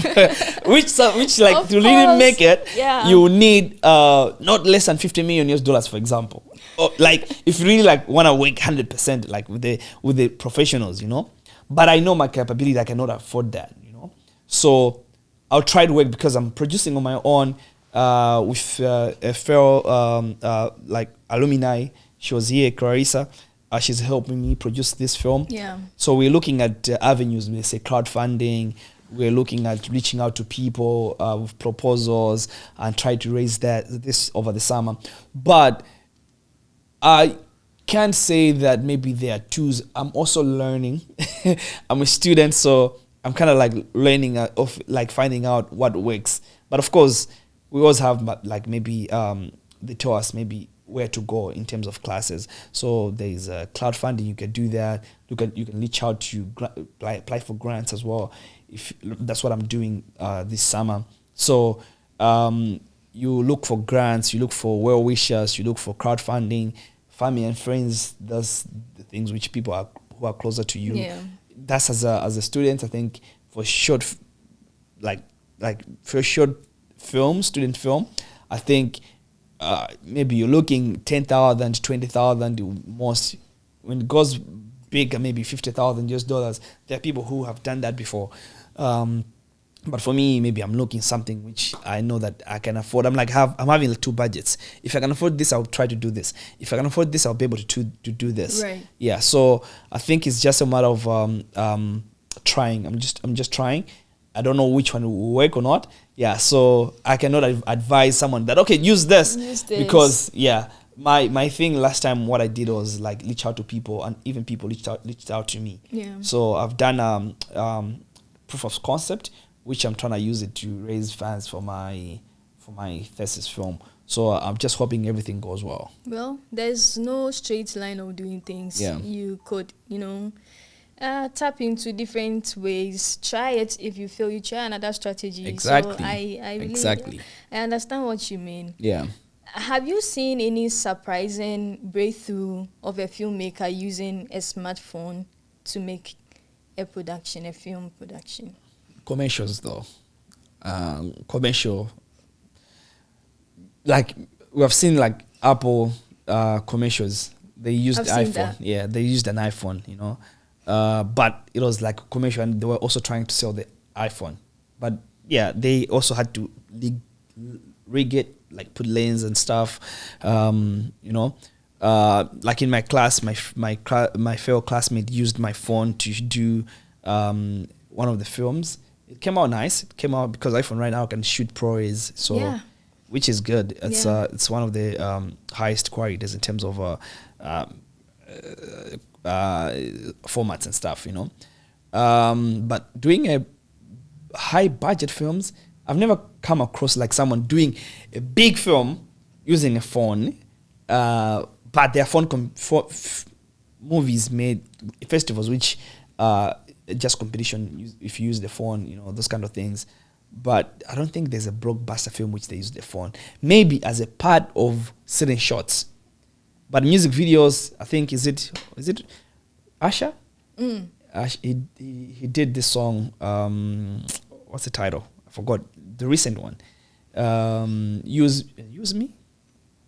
which like Of to really course. make it, Yeah. you need not less than $50 million, for example. Or like if you really like want to work 100%, like with the professionals, you know. But I know my capability, I cannot afford that, you know. So I'll try to work because I'm producing on my own with a fellow like alumni. She was here, Clarissa. She's helping me produce this film. Yeah. So we're looking at avenues, let's say crowdfunding. We're looking at reaching out to people with proposals and try to raise this over the summer. But I can't say that maybe there are tools. I'm also learning. I'm a student, so I'm kind of like learning of like finding out what works. But of course, we always have like maybe they tell us maybe where to go in terms of classes. So there's crowdfunding. You can do that. You can reach out to apply for grants as well. If that's what I'm doing this summer. So you look for grants. You look for well wishers. You look for crowdfunding. Family and friends. That's the things which people who are closer to you. Yeah. That's as a student, I think for short, for a short film, student film, I think maybe you're looking 10,000 to 20,000 the most. When it goes bigger, maybe $50,000 US. There are people who have done that before. But for me, maybe I'm looking something which I know that I can afford. I'm having like two budgets. If I can afford this, I'll try to do this. If I can afford this, I'll be able to do this. Right. Yeah. So I think it's just a matter of trying. I'm just trying. I don't know which one will work or not. Yeah. So I cannot advise someone that, okay, use this. Because my thing last time, what I did was like reach out to people, and even people reached out to me. Yeah. So I've done proof of concept, which I'm trying to use it to raise funds for my thesis film. So I'm just hoping everything goes well. Well, there's no straight line of doing things. Yeah. You could, tap into different ways. Try it. If you feel, you try another strategy. Exactly. So I really, exactly. I understand what you mean. Yeah. Have you seen any surprising breakthrough of a filmmaker using a smartphone to make a film production? Commercials though, commercial, like we have seen like Apple commercials. They used the iPhone. Yeah, they used an iPhone. But it was like a commercial, and they were also trying to sell the iPhone. But yeah, they also had to rig it, like put lens and stuff. Like in my class, my fellow classmate used my phone to do one of the films. It came out nice. It came out because iPhone right now can shoot ProRes, so which is good. It's one of the highest qualities in terms of formats and stuff, But doing a high budget films, I've never come across like someone doing a big film using a phone, but their phone movies made festivals, which just competition if you use the phone, those kind of things. But I don't think there's a blockbuster film which they use the phone. Maybe as a part of certain shots. But music videos, I think, is it Asha? He did this song, what's the title? I forgot. The recent one. Use Me?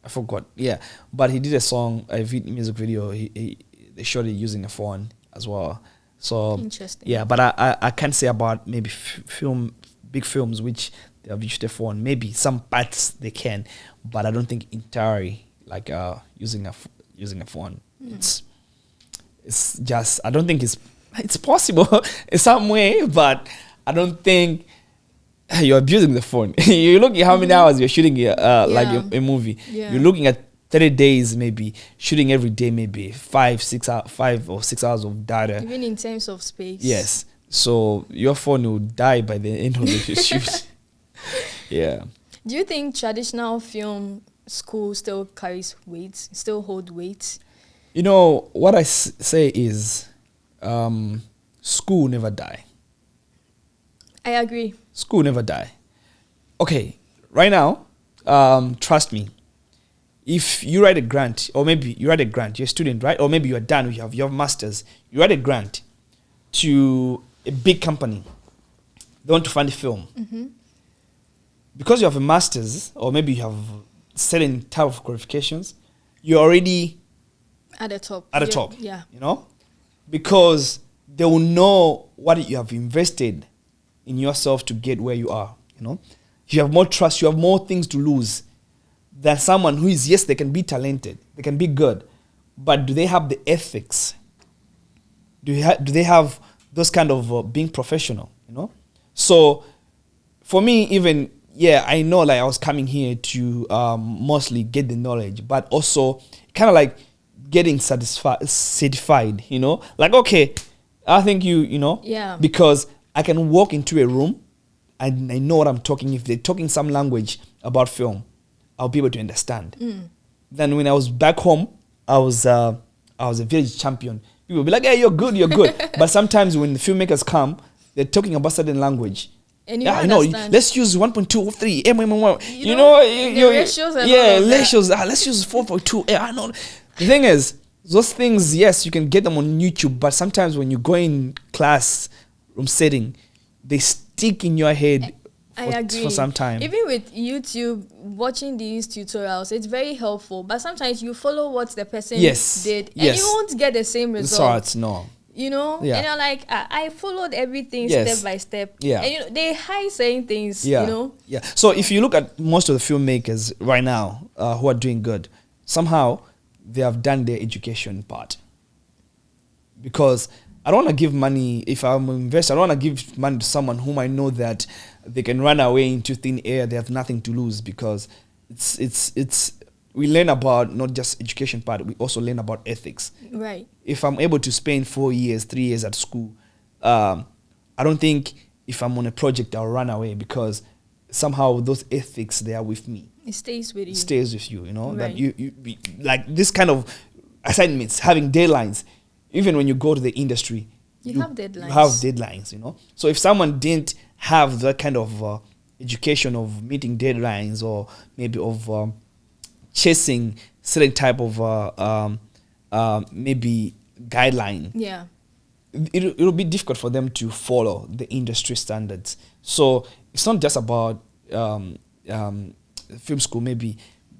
I forgot. Yeah. But he did a song, music video. They shot it using a phone as well. So interesting. Yeah, but I can't say about maybe big films which they have used a phone. Maybe some parts they can, but I don't think entirely like using a phone. It's just, I don't think it's possible in some way, but I don't think you're abusing the phone. You're looking at how many hours you're shooting like a movie. Yeah. You're looking at 30 days maybe, shooting every day maybe 5 or 6 hours of data. Even in terms of space. Yes. So your phone will die by the end of the shoot. Yeah. Do you think traditional film school still carries weight, still hold weight? What I say is school never die. I agree. School never die. Okay, right now, trust me, if you write a grant, or maybe you write a grant, you're a student, right? Or maybe you're done, you have masters, you write a grant to a big company, they want to fund a film. Mm-hmm. Because you have a master's, or maybe you have certain type of qualifications, you're already at the top. At the top. Yeah. Because they will know what you have invested in yourself to get where you are. You have more trust, you have more things to lose than someone who is, yes, they can be talented, they can be good, but do they have the ethics? Do they have those kind of being professional? So for me, even, I know like I was coming here to mostly get the knowledge, but also kind of like getting certified, like, okay, I think because I can walk into a room and I know what I'm talking. If they're talking some language about film, I'll be able to understand. Then when I was back home, I was a village champion. People will be like, hey, you're good. But sometimes when the filmmakers come, they're talking about certain language. And you understand. I know. Let's use 1.2 or 3. The ratios and all of ratios. Let's use 4.2. I know. The thing is, those things, yes, you can get them on YouTube, but sometimes when you go in classroom setting, they stick in your head for some time. Even with YouTube, watching these tutorials, it's very helpful. But sometimes you follow what the person did, and you won't get the same results. No. you know, Yeah. and you're like, I followed everything Yes. step by step. Yeah. And, you know, they hide saying things, Yeah. you know. Yeah. So if you look at most of the filmmakers right now who are doing good, somehow they have done their education part. Because I don't want to give money, if I'm an investor, I don't want to give money to someone whom I know that they can run away into thin air, they have nothing to lose, because it's we learn about not just education part, we also learn about ethics. Right. If I'm able to spend 4 years, 3 years at school, I don't think if I'm on a project I'll run away, because somehow those ethics, they are with me. It stays with you. It stays with you, you know. Right. That you be, like this kind of assignments, having deadlines. Even when you go to the industry, You have deadlines. You have deadlines, you know. So if someone didn't have that kind of education of meeting deadlines, or maybe of chasing certain type of maybe guideline, Yeah. it'll be difficult for them to follow the industry standards. So it's not just about film school, maybe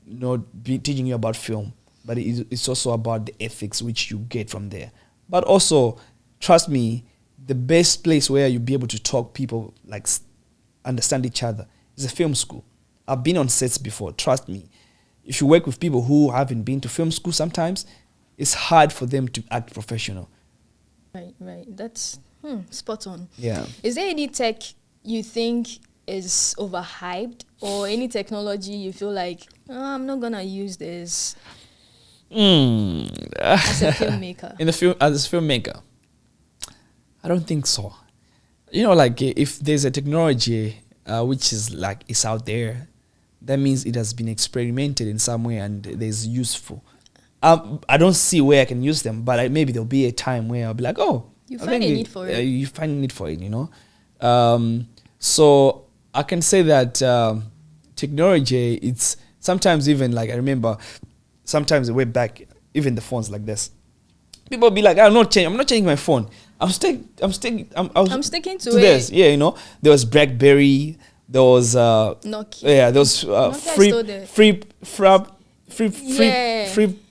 not be teaching you about film, but it's also about the ethics which you get from there. But also, trust me, the best place where you'll be able to talk people, like understand each other, is a film school. I've been on sets before, trust me. If you work with people who haven't been to film school, sometimes it's hard for them to act professional. Right. That's spot on. Yeah. Is there any tech you think is overhyped, or any technology you feel like, I'm not gonna use this as a filmmaker? As a filmmaker, I don't think so. You know, like if there's a technology which is like it's out there, that means it has been experimented in some way and there's useful. I don't see where I can use them, but maybe there'll be a time where I'll be like, oh, You find a need for it. You find a need for it, you know. So I can say that technology, it's sometimes even like, I remember sometimes way back, even the phones like this, people be like, I'm not changing my phone. I'm sticking to this. it. Yeah, you know, there was BlackBerry, there was Nokia. yeah, there was Nokia is still there.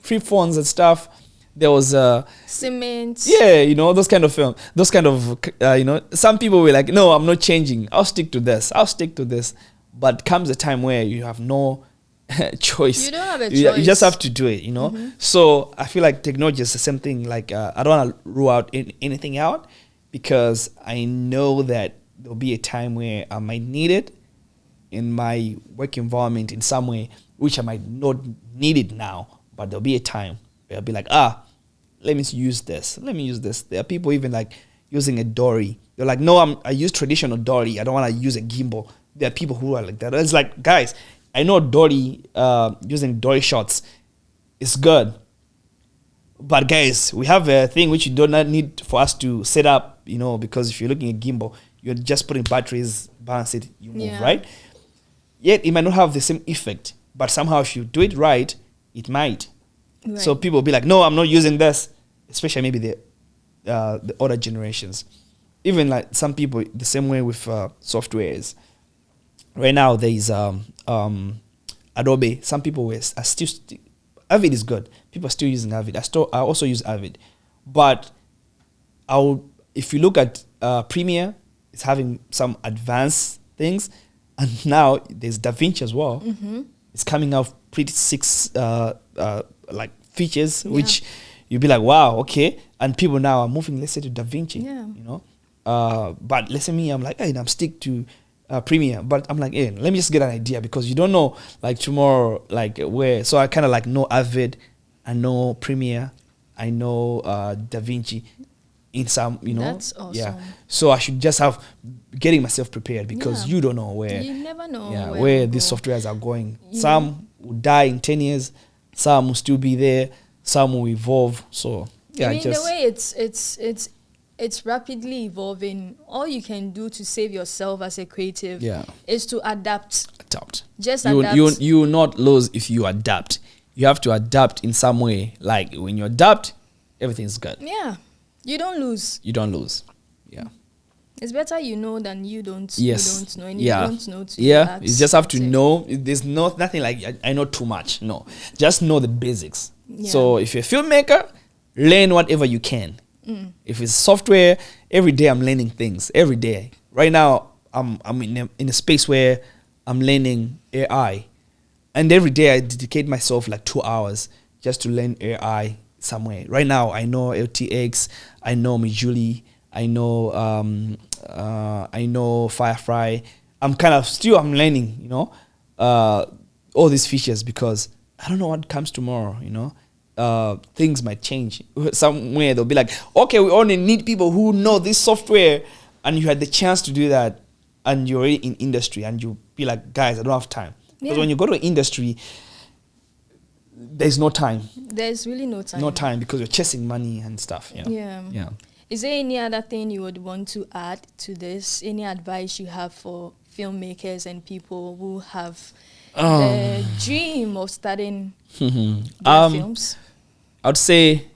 free phones and stuff. There was Cement. yeah, you know, those kind of you know, some people were like, no, I'm not changing. I'll stick to this. But comes a time where you have no choice. You don't have a You choice. just have to do it, you know. So I feel like technology is the same thing. Like I don't want to rule out anything out, because I know that there'll be a time where I might need it in my work environment in some way, which I might not need it now, but there'll be a time where I'll be like, let me use this. There are people even like using a dory. They're like, no, I use traditional dory. I don't want to use a gimbal. There are people who are like that. It's like, guys, I know dory, using dory shots is good. But guys, we have a thing which you do not need for us to set up, you know, because if you're looking at gimbal, you're just putting batteries, balance it, you move, right? Yet it might not have the same effect, but somehow if you do it right, it might. Right. So people will be like, no, I'm not using this, especially maybe the older generations. Even like some people, the same way with softwares. Right now, there is Adobe. Some people are still Avid is good. People are still using Avid. I also use Avid, but if you look at Premiere, it's having some advanced things, and now there's DaVinci as well. It's coming out pretty like features, which you'll be like, wow, okay. And people now are moving, let's say, to DaVinci. You know, but let's say me, I'm like, hey, I'm stick to Premiere, but I'm like, hey, let me just get an idea, because you don't know like tomorrow, like where. So I kind of like know Avid, I know Premiere, I know DaVinci in some, you know. That's awesome. Yeah. So I should just have getting myself prepared, because you don't know where. You never know where these softwares are going. Some will die in 10 years, some will still be there, some will evolve. So yeah, I mean, the way it's rapidly evolving, all you can do to save yourself as a creative is to adapt. Just adapt. You will not lose if you adapt. You have to adapt in some way. Like when you adapt, everything's good. Yeah. You don't lose. Yeah. It's better you know than you don't. Yes. You don't know. And you don't know to adapt. You just have to know. There's nothing like I know too much. No. Just know the basics. So if you're a filmmaker, learn whatever you can. If it's software, every day I'm learning things. Every day. Right now, I'm in a space where I'm learning AI. And every day I dedicate myself like 2 hours just to learn AI somewhere. Right now, I know LTX, I know Mijuli, I know Firefly. I'm learning, all these features because I don't know what comes tomorrow, things might change. Somewhere they'll be like, okay, we only need people who know this software, and you had the chance to do that, and you're already in industry, and you be like, guys, I don't have time. Because when you go to industry, there's no time. There's really no time. No time because you're chasing money and stuff. Yeah. Is there any other thing you would want to add to this? Any advice you have for filmmakers and people who have the dream of starting their films? I would say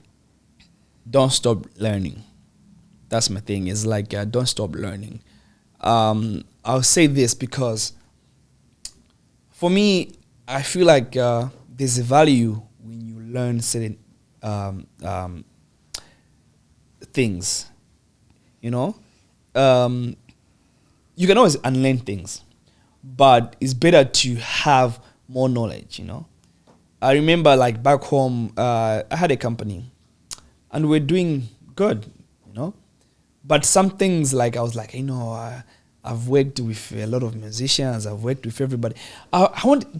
don't stop learning. That's my thing. It's like don't stop learning. I'll say this because for me, I feel like there's a value when you learn certain things. You can always unlearn things, but it's better to have more knowledge. I remember like back home, I had a company, and we're doing good. But some things like I was like, I've worked with a lot of musicians. I've worked with everybody.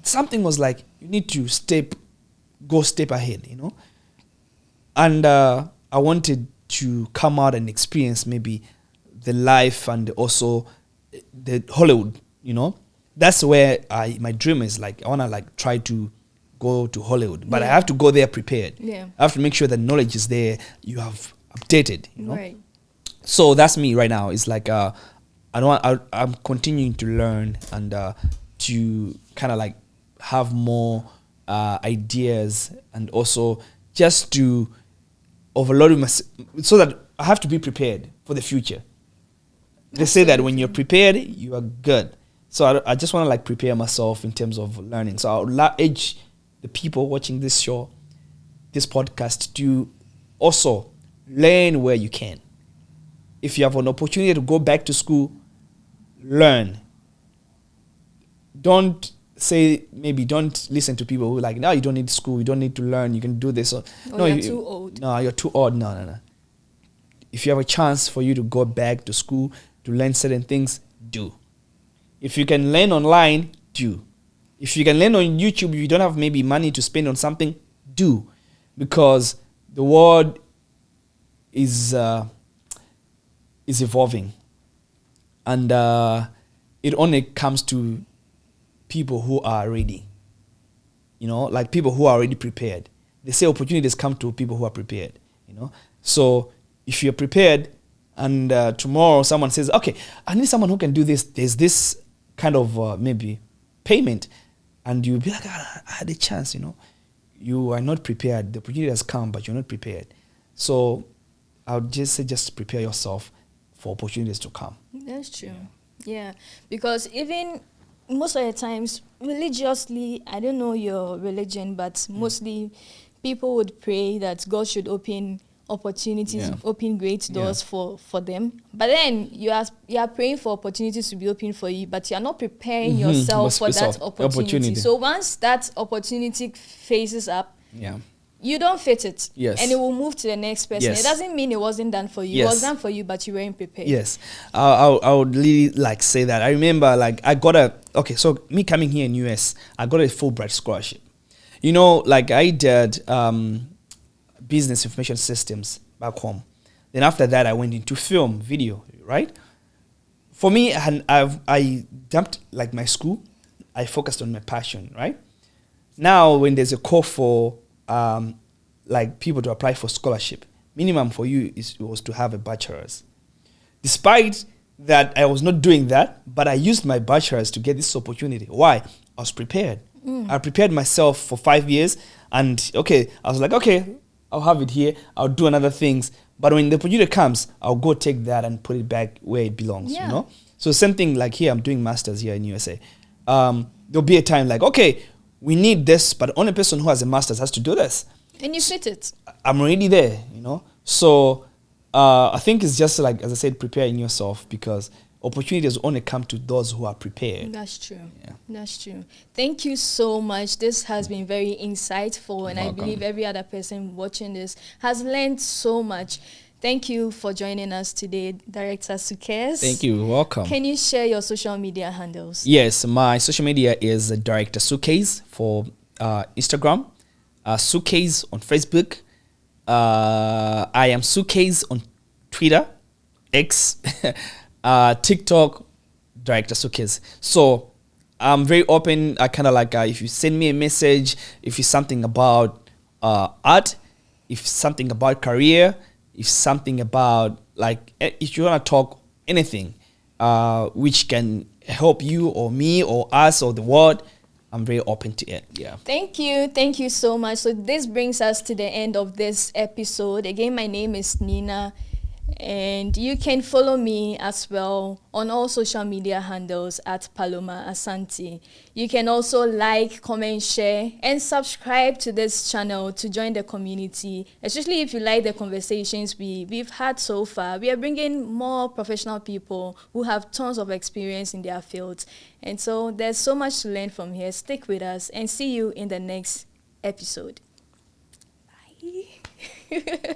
Something was like, you need to go step ahead, And I wanted to come out and experience maybe the life and also the Hollywood, That's where my dream is. Like, I want to like try to go to Hollywood, but I have to go there prepared. Yeah. I have to make sure the knowledge is there. You have updated, Right. So that's me right now. It's like I'm continuing to learn and to kind of like have more ideas, and also just to overload myself so that I have to be prepared for the future. They say that when you're prepared, you are good. So I just want to like prepare myself in terms of learning. So I would urge the people watching this show, this podcast, to also learn where you can. If you have an opportunity to go back to school, learn. Don't listen to people who are like, no, you don't need school, you don't need to learn, you can do this. No, you're too old. No, you're too old. No. If you have a chance for you to go back to school to learn certain things, do. If you can learn online, do. If you can learn on YouTube, you don't have maybe money to spend on something, do. Because the world is evolving, and it only comes to people who are ready, like people who are already prepared. They say opportunities come to people who are prepared, So if you're prepared, and tomorrow someone says, okay, I need someone who can do this, there's this kind of maybe payment, and you'll be like, I had a chance, You are not prepared. The opportunity has come, but you're not prepared. So I would just say, just prepare yourself for opportunities to come. That's true. Yeah. Because even most of the times, religiously, I don't know your religion, but mostly people would pray that God should open opportunities, open great doors for them. But then you are praying for opportunities to be open for you, but you are not preparing yourself for that opportunity. So once that opportunity faces up, you don't fit it. Yes. And it will move to the next person. Yes. It doesn't mean it wasn't done for you. Yes. It was done for you, but you weren't prepared. Yes. I would really like say that. I remember like so me coming here in US, I got a Fulbright scholarship. Like I did business information systems back home. Then after that, I went into film, video, right? For me, I dumped like my school. I focused on my passion, right? Now, when there's a call for like people to apply for scholarship, minimum for you was to have a bachelor's. Despite that, I was not doing that, but I used my bachelor's to get this opportunity. Why? I was prepared. I prepared myself for 5 years, and I was like, okay, I'll have it here. I'll do another things. But when the opportunity comes, I'll go take that and put it back where it belongs, So same thing like here, I'm doing masters here in USA. There'll be a time like, okay, we need this, but the only person who has a master's has to do this. And you fit it. I'm already there, So I think it's just like, as I said, preparing yourself, because opportunities only come to those who are prepared. That's true. Yeah. That's true. Thank you so much. This has been very insightful, and I Welcome. believe every other person watching this has learned so much. Thank you for joining us today, Director Sukez. Thank you. Welcome. Can you share your social media handles? Yes, my social media is Director Sukez for Instagram, Sukez on Facebook. I am Sukez on Twitter, X, TikTok, Director Sukez. So I'm very open. I kind of like, if you send me a message, if it's something about art, if something about career, if something about, like, if you want to talk anything which can help you or me or us or the world, I'm very open to it. Yeah. Thank you. Thank you so much. So this brings us to the end of this episode. Again, my name is Nina, and you can follow me as well on all social media handles at Paloma Asante. You can also like, comment, share, and subscribe to this channel to join the community, especially if you like the conversations we've had so far. We are bringing more professional people who have tons of experience in their fields. And so there's so much to learn from here. Stick with us and see you in the next episode. Bye.